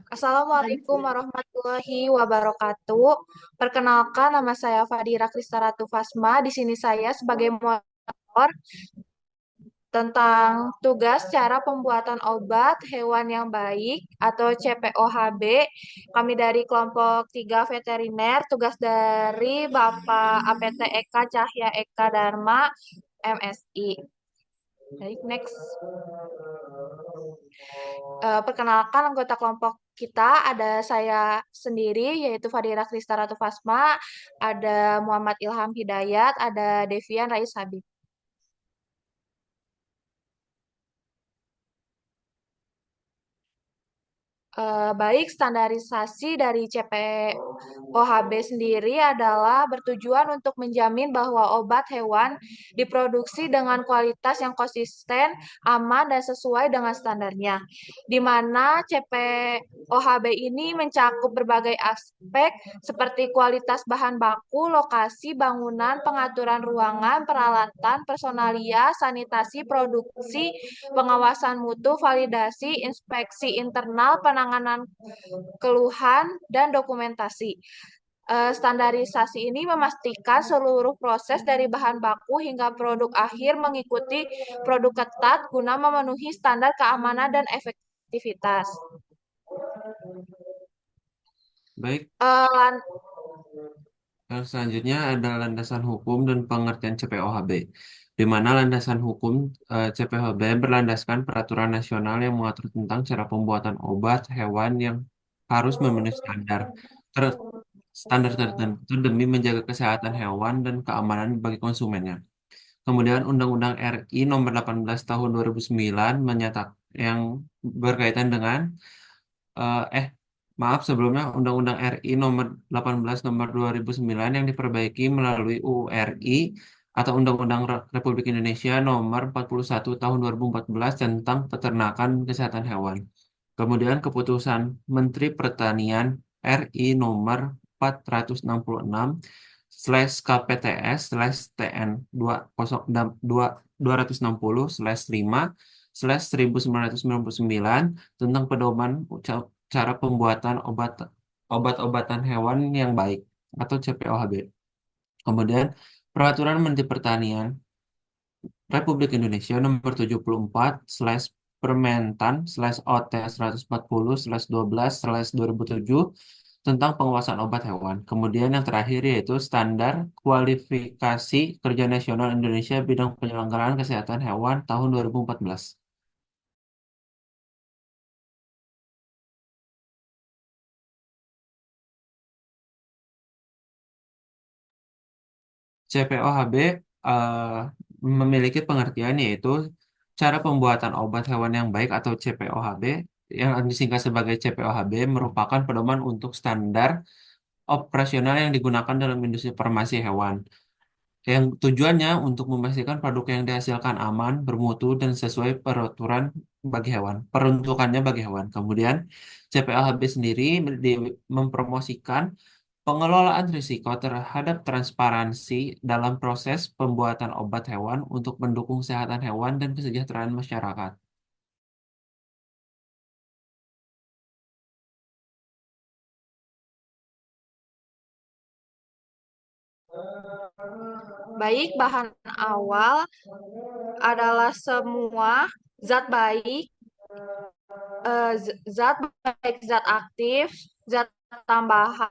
Assalamualaikum warahmatullahi wabarakatuh. Perkenalkan, nama saya Fadira Kristaratu Fasma. Di sini saya sebagai moderator tentang tugas cara pembuatan obat hewan yang baik atau CPOHB. Kami dari kelompok 3 veteriner, tugas dari Bapak APT Eka Cahya Eka Dharma, MSI. Baik, next. Perkenalkan anggota kelompok kita, ada saya sendiri yaitu Fadira Kristaratu Fasma, ada Muhammad Ilham Hidayat, ada Devian Rais Habib. Baik, standarisasi dari CPOHB sendiri adalah bertujuan untuk menjamin bahwa obat hewan diproduksi dengan kualitas yang konsisten, aman, dan sesuai dengan standarnya. Di mana CPOHB ini mencakup berbagai aspek seperti kualitas bahan baku, lokasi, bangunan, pengaturan ruangan, peralatan, personalia, sanitasi, produksi, pengawasan mutu, validasi, inspeksi internal, penanganan keluhan, dan dokumentasi. Standarisasi ini memastikan seluruh proses dari bahan baku hingga produk akhir mengikuti produk ketat guna memenuhi standar keamanan dan efektivitas. Baik, Eh, selanjutnya ada landasan hukum dan pengertian CPOHB, di mana landasan hukum CPOHB berlandaskan peraturan nasional yang mengatur tentang cara pembuatan obat hewan yang harus memenuhi standar tertentu demi menjaga kesehatan hewan dan keamanan bagi konsumennya. Kemudian Undang-Undang RI Nomor 18 Tahun 2009 yang berkaitan dengan eh eh, maaf sebelumnya Undang-Undang RI Nomor 18 Nomor 2009 yang diperbaiki melalui UU RI atau Undang-Undang Republik Indonesia Nomor 41 Tahun 2014 tentang Peternakan dan Kesehatan Hewan. Kemudian keputusan Menteri Pertanian RI Nomor 466 slash KPTS slash TN 260 slash 5 slash 1999 tentang pedoman cara pembuatan obat-obatan hewan yang baik atau CPOHB. Kemudian Peraturan Menteri Pertanian Republik Indonesia Nomor 74 slash Permentan slash OT 140 slash 12 slash 2007 tentang pengawasan obat hewan. Kemudian yang terakhir yaitu Standar Kualifikasi Kerja Nasional Indonesia Bidang Penyelenggaraan Kesehatan Hewan tahun 2014. CPOHB memiliki pengertian yaitu cara pembuatan obat hewan yang baik atau CPOHB yang disingkat sebagai CPOHB merupakan pedoman untuk standar operasional yang digunakan dalam industri farmasi hewan. Yang tujuannya untuk memastikan produk yang dihasilkan aman, bermutu, dan sesuai peraturan bagi hewan. Peruntukannya bagi hewan. Kemudian CPOHB sendiri mempromosikan pengelolaan risiko terhadap transparansi dalam proses pembuatan obat hewan untuk mendukung kesehatan hewan dan kesejahteraan masyarakat. Baik, bahan awal adalah semua zat baik, zat baik zat aktif, zat tambahan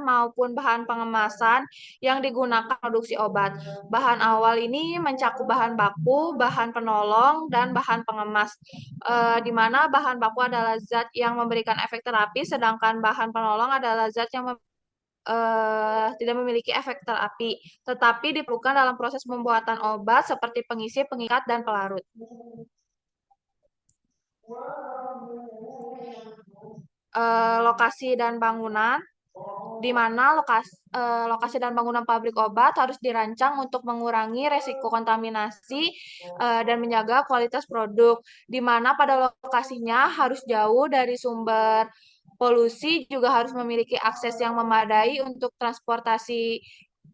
maupun bahan pengemasan yang digunakan produksi obat. Bahan awal ini mencakup bahan baku, bahan penolong, dan bahan pengemas. Di mana bahan baku adalah zat yang memberikan efek terapi, sedangkan bahan penolong adalah zat yang tidak memiliki efek terapi, tetapi diperlukan dalam proses pembuatan obat seperti pengisi, pengikat, dan pelarut. Lokasi dan bangunan, di mana lokasi dan bangunan pabrik obat harus dirancang untuk mengurangi resiko kontaminasi dan menjaga kualitas produk, di mana pada lokasinya harus jauh dari sumber polusi, juga harus memiliki akses yang memadai untuk transportasi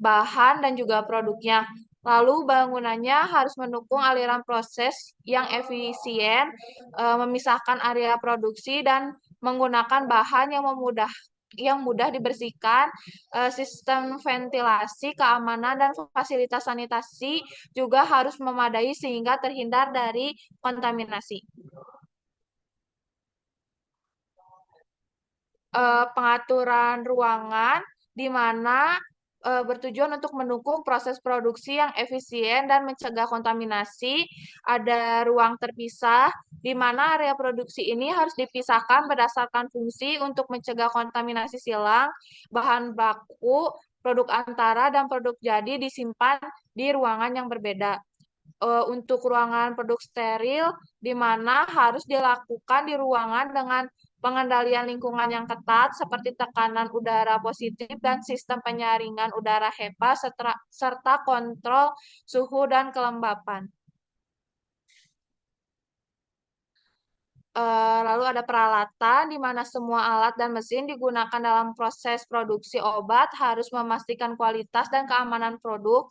bahan dan juga produknya. Lalu bangunannya harus mendukung aliran proses yang efisien, memisahkan area produksi dan menggunakan bahan yang mudah dibersihkan, sistem ventilasi, keamanan dan fasilitas sanitasi juga harus memadai sehingga terhindar dari kontaminasi. Pengaturan ruangan di mana bertujuan untuk mendukung proses produksi yang efisien dan mencegah kontaminasi. Ada ruang terpisah di mana area produksi ini harus dipisahkan berdasarkan fungsi untuk mencegah kontaminasi silang, bahan baku, produk antara, dan produk jadi disimpan di ruangan yang berbeda. Untuk ruangan produk steril, di mana harus dilakukan di ruangan dengan pengendalian lingkungan yang ketat, seperti tekanan udara positif dan sistem penyaringan udara HEPA, serta kontrol suhu dan kelembapan. Lalu ada peralatan di mana semua alat dan mesin digunakan dalam proses produksi obat harus memastikan kualitas dan keamanan produk.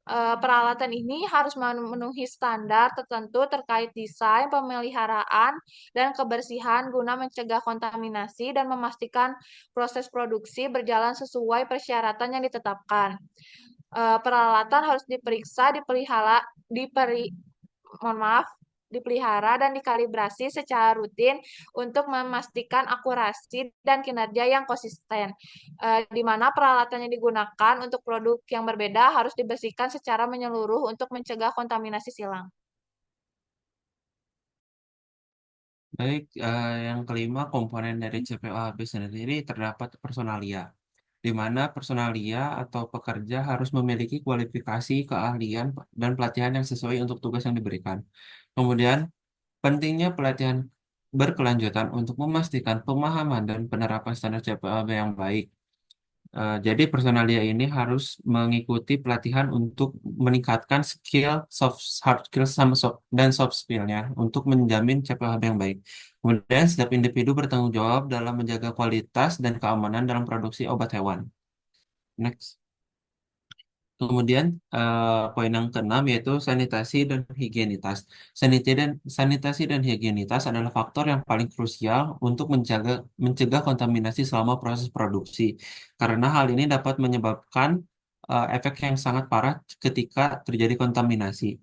Peralatan ini harus memenuhi standar tertentu terkait desain, pemeliharaan, dan kebersihan guna mencegah kontaminasi dan memastikan proses produksi berjalan sesuai persyaratan yang ditetapkan. Peralatan harus diperiksa, mohon maaf, dipelihara dan dikalibrasi secara rutin untuk memastikan akurasi dan kinerja yang konsisten. Di mana peralatan yang digunakan untuk produk yang berbeda harus dibersihkan secara menyeluruh untuk mencegah kontaminasi silang. Baik, yang kelima komponen dari CPOHB sendiri terdapat personalia, di mana personalia atau pekerja harus memiliki kualifikasi, keahlian, dan pelatihan yang sesuai untuk tugas yang diberikan. Kemudian, pentingnya pelatihan berkelanjutan untuk memastikan pemahaman dan penerapan standar CPOHB yang baik. Jadi personalia ini harus mengikuti pelatihan untuk meningkatkan skill, hard skill sama dan soft skillnya untuk menjamin CPHB yang baik. Kemudian setiap individu bertanggung jawab dalam menjaga kualitas dan keamanan dalam produksi obat hewan. Next. Kemudian poin yang keenam yaitu sanitasi dan higienitas. Sanitasi dan higienitas adalah faktor yang paling krusial untuk mencegah kontaminasi selama proses produksi. Karena hal ini dapat menyebabkan efek yang sangat parah ketika terjadi kontaminasi.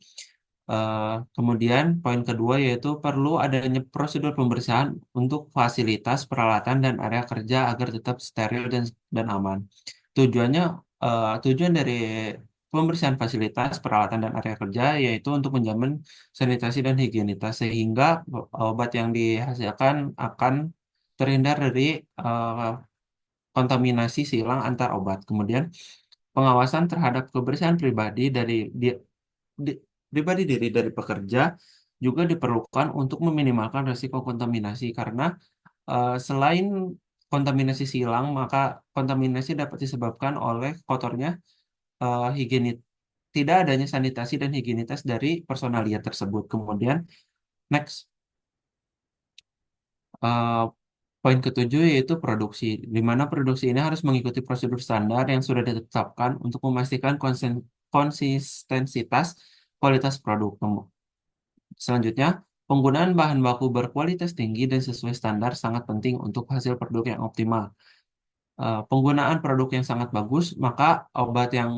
Kemudian poin kedua yaitu perlu adanya prosedur pembersihan untuk fasilitas, peralatan, dan area kerja agar tetap steril dan aman. Tujuannya Tujuan dari pembersihan fasilitas, peralatan, dan area kerja yaitu untuk menjamin sanitasi dan higienitas sehingga obat yang dihasilkan akan terhindar dari eh, kontaminasi silang antar obat. Kemudian pengawasan terhadap kebersihan di- pribadi diri dari pekerja juga diperlukan untuk meminimalkan risiko kontaminasi karena selain kontaminasi silang, maka kontaminasi dapat disebabkan oleh kotornya higienis tidak adanya sanitasi dan higienitas dari personalia tersebut. Kemudian next eh, poin ketujuh yaitu produksi, di mana produksi ini harus mengikuti prosedur standar yang sudah ditetapkan untuk memastikan konsistensitas kualitas produk. Selanjutnya, penggunaan bahan baku berkualitas tinggi dan sesuai standar sangat penting untuk hasil produk yang optimal. Penggunaan produk yang sangat bagus, maka obat yang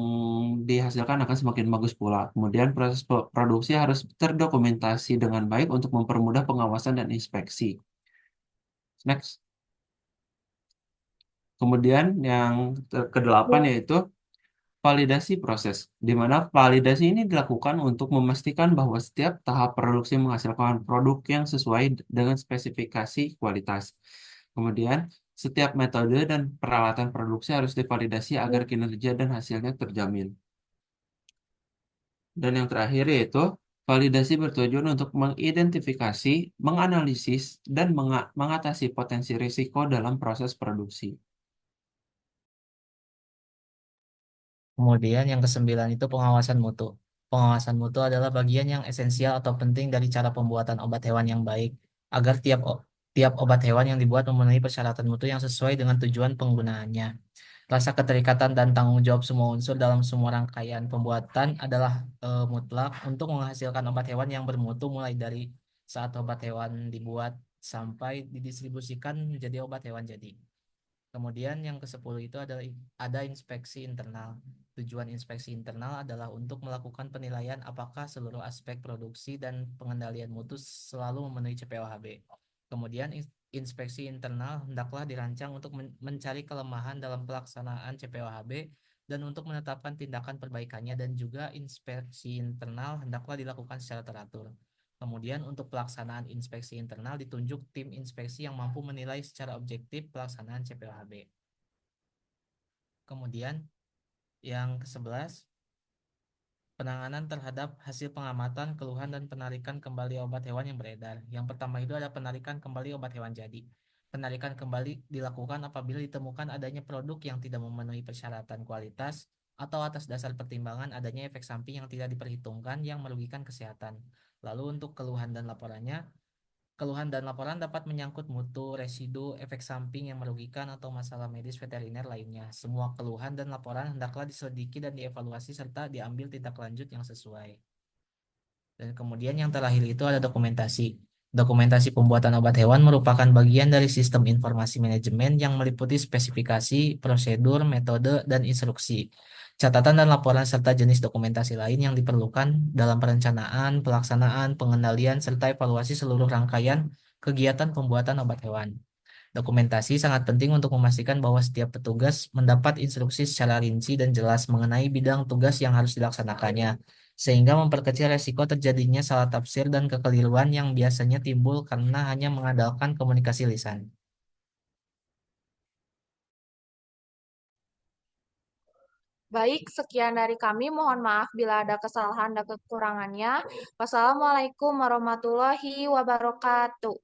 dihasilkan akan semakin bagus pula. Kemudian proses produksi harus terdokumentasi dengan baik untuk mempermudah pengawasan dan inspeksi. Next. Kemudian yang kedelapan yaitu validasi proses, di mana validasi ini dilakukan untuk memastikan bahwa setiap tahap produksi menghasilkan produk yang sesuai dengan spesifikasi kualitas. Kemudian, setiap metode dan peralatan produksi harus divalidasi agar kinerja dan hasilnya terjamin. Dan yang terakhir yaitu validasi bertujuan untuk mengidentifikasi, menganalisis, dan mengatasi potensi risiko dalam proses produksi. Kemudian yang kesembilan itu pengawasan mutu. Pengawasan mutu adalah bagian yang esensial atau penting dari cara pembuatan obat hewan yang baik, agar tiap obat hewan yang dibuat memenuhi persyaratan mutu yang sesuai dengan tujuan penggunaannya. Rasa keterikatan dan tanggung jawab semua unsur dalam semua rangkaian pembuatan adalah mutlak untuk menghasilkan obat hewan yang bermutu mulai dari saat obat hewan dibuat sampai didistribusikan menjadi obat hewan jadi. Kemudian yang ke-10 itu adalah ada inspeksi internal. Tujuan inspeksi internal adalah untuk melakukan penilaian apakah seluruh aspek produksi dan pengendalian mutu selalu memenuhi CPOHB. Kemudian inspeksi internal hendaklah dirancang untuk mencari kelemahan dalam pelaksanaan CPOHB dan untuk menetapkan tindakan perbaikannya, dan juga inspeksi internal hendaklah dilakukan secara teratur. Kemudian untuk pelaksanaan inspeksi internal ditunjuk tim inspeksi yang mampu menilai secara objektif pelaksanaan CPOHB. Kemudian yang ke-11, penanganan terhadap hasil pengamatan, keluhan, dan penarikan kembali obat hewan yang beredar. Yang pertama itu ada penarikan kembali obat hewan jadi. Penarikan kembali dilakukan apabila ditemukan adanya produk yang tidak memenuhi persyaratan kualitas atau atas dasar pertimbangan adanya efek samping yang tidak diperhitungkan yang merugikan kesehatan. Lalu untuk keluhan dan laporannya, keluhan dan laporan dapat menyangkut mutu, residu, efek samping yang merugikan, atau masalah medis veteriner lainnya. Semua keluhan dan laporan hendaklah diselidiki dan dievaluasi serta diambil tindak lanjut yang sesuai. Dan kemudian yang terakhir itu ada dokumentasi. Dokumentasi pembuatan obat hewan merupakan bagian dari sistem informasi manajemen yang meliputi spesifikasi, prosedur, metode, dan instruksi. Catatan dan laporan serta jenis dokumentasi lain yang diperlukan dalam perencanaan, pelaksanaan, pengendalian, serta evaluasi seluruh rangkaian kegiatan pembuatan obat hewan. Dokumentasi sangat penting untuk memastikan bahwa setiap petugas mendapat instruksi secara rinci dan jelas mengenai bidang tugas yang harus dilaksanakannya, sehingga memperkecil resiko terjadinya salah tafsir dan kekeliruan yang biasanya timbul karena hanya mengandalkan komunikasi lisan. Baik, sekian dari kami. Mohon maaf bila ada kesalahan dan kekurangannya. Wassalamualaikum warahmatullahi wabarakatuh.